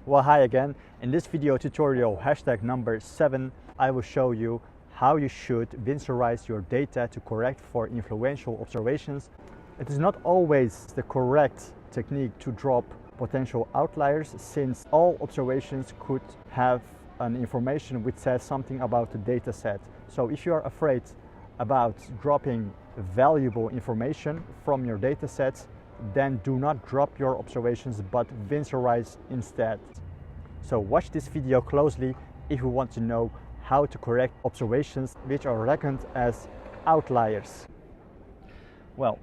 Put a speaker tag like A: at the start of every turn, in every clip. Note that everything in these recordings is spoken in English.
A: Well, hi again. In this video tutorial, hashtag number 7, I will show you how you should Winsorize your data to correct for influential observations. It is not always the correct technique to drop potential outliers, since all observations could have an information which says something about the data set. So if you are afraid about dropping valuable information from your data sets, then do not drop your observations but Winsorize instead. So watch this video closely if you want to know how to correct observations which are reckoned as outliers. Well,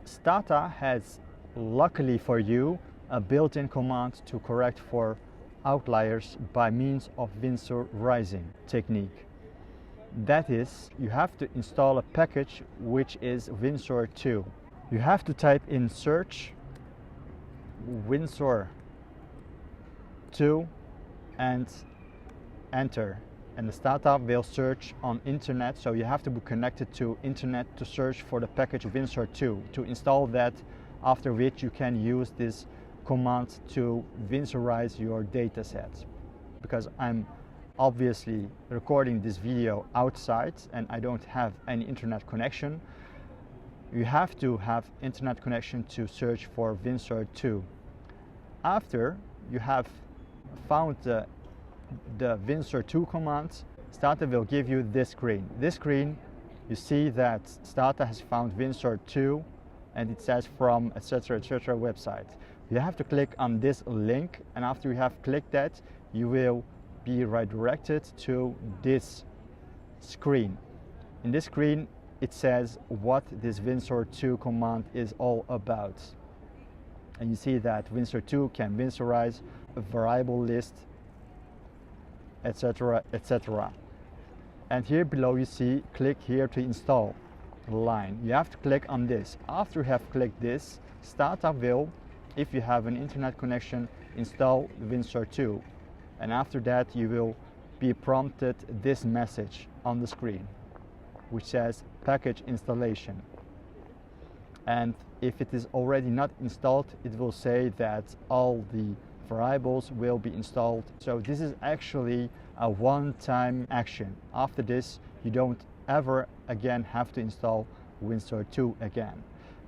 A: Stata has, luckily for you, a built-in command to correct for outliers by means of Winsorizing technique. That is, you have to install a package which is Winsor2. You have to type in search Winsor2 and enter, and the Stata will search on internet, so you have to be connected to internet to search for the package Winsor2 to install that, after which you can use this command to Winsorize your data set. Because I'm obviously recording this video outside and I don't have any internet connection, you have to have internet connection to search for Winsor2. After you have found the Winsor2 command, Stata will give you this screen. This screen, you see that Stata has found Winsor2 and it says from etc website. You have to click on this link, and after you have clicked that, you will be redirected to this screen. In this screen, it says what this Winsor2 command is all about. And you see that Winsor2 can Winsorize a variable list, etc, etc. And here below you see, click here to install line. You have to click on this. After you have clicked this, Stata will, if you have an internet connection, install Winsor2. And after that you will be prompted this message on the screen, which says package installation. And if it is already not installed, it will say that all the variables will be installed. So this is actually a one-time action. After this, you don't ever again have to install Winsor2 again.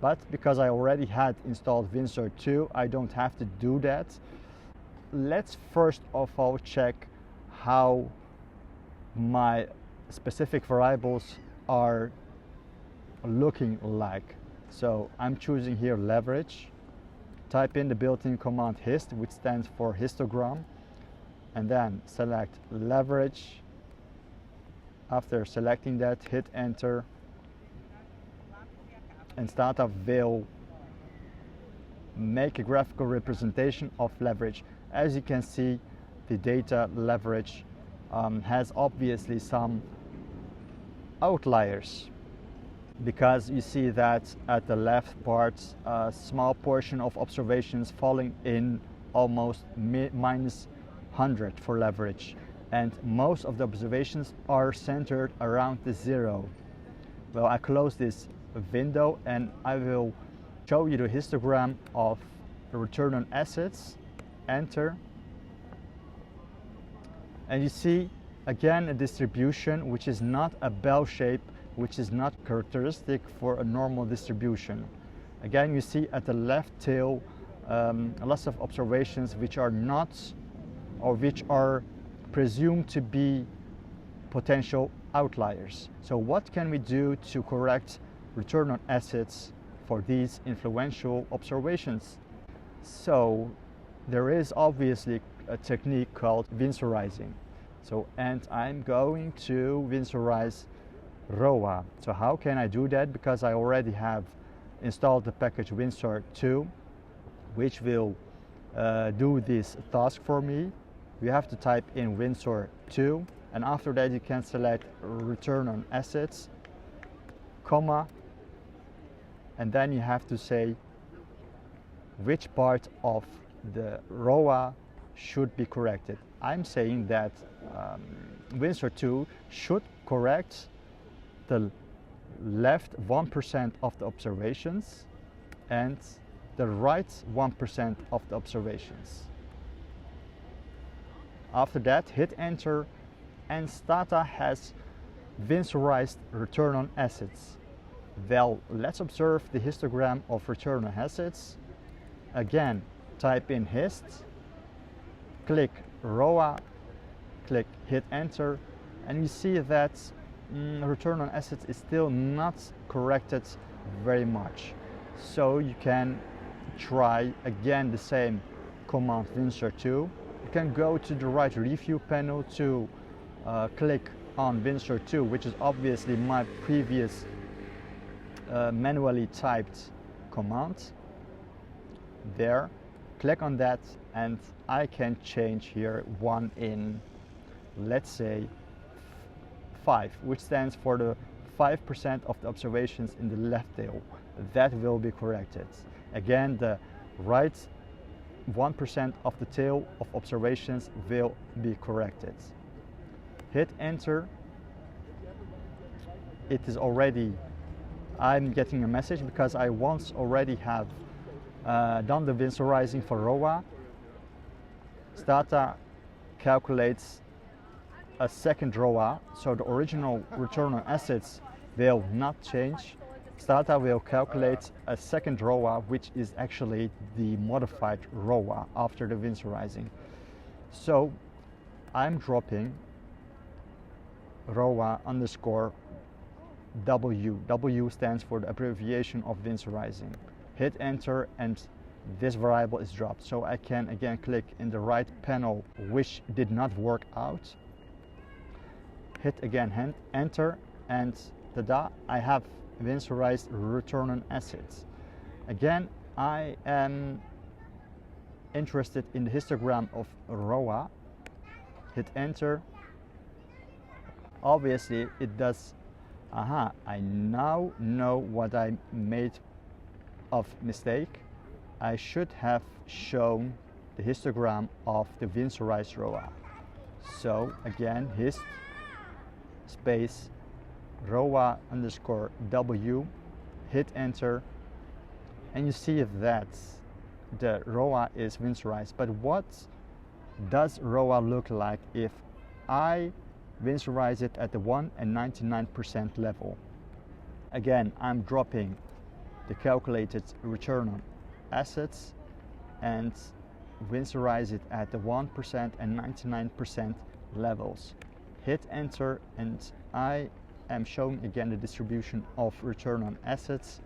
A: But because I already had installed Winsor2, I don't have to do that. Let's first of all check how my specific variables are looking like. So I'm choosing here leverage, type in the built-in command hist, which stands for histogram, and then select leverage. After selecting that, hit enter, and Stata will make a graphical representation of leverage. As you can see, the data leverage has obviously some outliers, because you see that at the left part, a small portion of observations falling in almost minus 100 for leverage, and most of the observations are centered around the 0. Well, I close this window and I will show you the histogram of the return on assets. Enter, and you see again a distribution which is not a bell shape, which is not characteristic for a normal distribution. Again, you see at the left tail lots of observations which are not, or which are presumed to be, potential outliers. So what can we do to correct return on assets for these influential observations? So there is obviously a technique called Winsorizing. So, and I'm going to Winsorize ROA. So how can I do that? Because I already have installed the package Winsor2, which will do this task for me. You have to type in Winsor2, and after that you can select return on assets, comma, and then you have to say which part of the ROA should be corrected. I'm saying that Winsor2 should correct the left 1% of the observations and the right 1% of the observations. After that, hit enter, and Stata has Winsorized return on assets. Well, let's observe the histogram of return on assets. Again, type in hist, click ROA, click hit enter, and you see that return on assets is still not corrected very much. So you can try again the same command Winsor2. You can go to the right review panel to click on Winsor2, which is obviously my previous manually typed command. There, click on that, and I can change here 1 in, let's say, 5, which stands for the 5% of the observations in the left tail. That will be corrected. Again, the right 1% of the tail of observations will be corrected. Hit enter. It is already, I'm getting a message because I once already have done the Winsorizing for ROA. Stata calculates a second ROA, so the original return on assets will not change. Stata will calculate a second ROA, which is actually the modified ROA after the Winsorizing. So I'm dropping ROA underscore W. W stands for the abbreviation of Winsorizing. Hit enter, and this variable is dropped. So I can again click in the right panel, which did not work out. Hit again enter, and tada, I have Winsorized return on assets. Again, I am interested in the histogram of ROA. Hit enter. Obviously it does. Aha, I now know what I made of mistake. I should have shown the histogram of the Winsorized ROA. So again, hist space ROA underscore W, hit enter, and you see that the ROA is Winsorized. But what does ROA look like if I Winsorize it at the 1 and 99% level? Again, I'm dropping the calculated return on assets and Winsorize it at the 1% and 99% levels. Hit enter, and I am showing again the distribution of return on assets.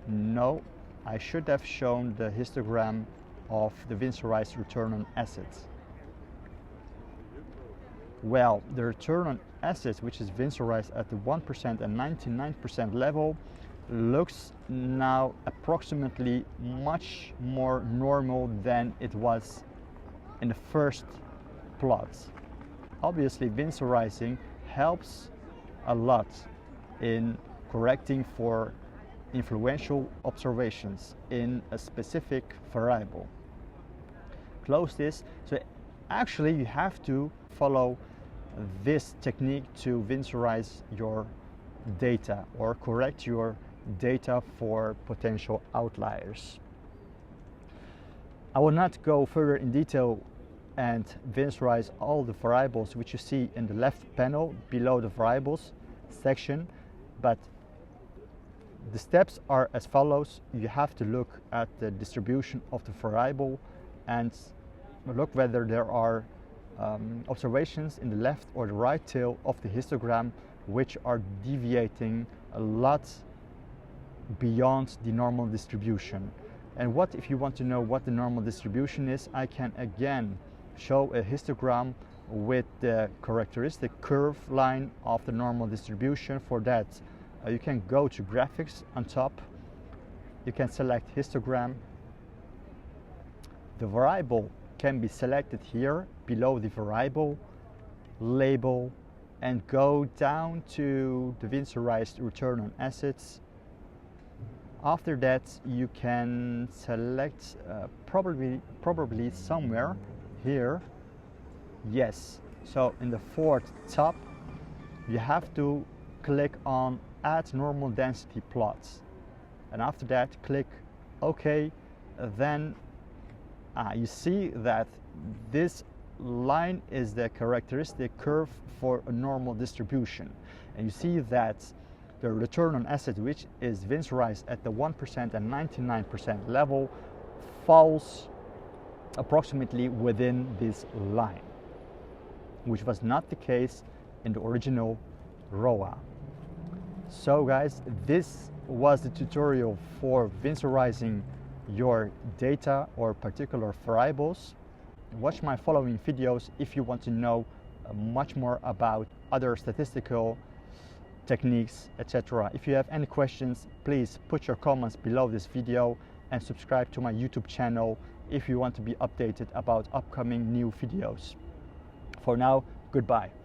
A: No, I should have shown the histogram of the Winsorized return on assets. Well, the return on assets, which is Winsorized at the 1% and 99% level, looks now approximately much more normal than it was in the first plots. Obviously, Winsorizing helps a lot in correcting for influential observations in a specific variable. Close this. So actually you have to follow this technique to Winsorize your data or correct your data for potential outliers. I will not go further in detail and Winsorize all the variables which you see in the left panel below the variables section, but the steps are as follows. You have to look at the distribution of the variable and look whether there are observations in the left or the right tail of the histogram which are deviating a lot beyond the normal distribution. And what if you want to know what the normal distribution is? I can again show a histogram with the characteristic curve line of the normal distribution. For that, you can go to graphics on top. You can select histogram. The variable can be selected here below the variable label and go down to the Winsorized return on assets. After that, you can select probably somewhere here. Yes. So in the fourth top, you have to click on Add Normal Density Plots, and after that, click OK. Then You see that this line is the characteristic curve for a normal distribution, and you see that the return on asset, which is Winsorized at the 1% and 99% level, falls approximately within this line, which was not the case in the original ROA. So guys, this was the tutorial for Winsorizing your data or particular variables. Watch my following videos if you want to know much more about other statistical techniques, etc. If you have any questions, please put your comments below this video and subscribe to my YouTube channel if you want to be updated about upcoming new videos. For now, goodbye.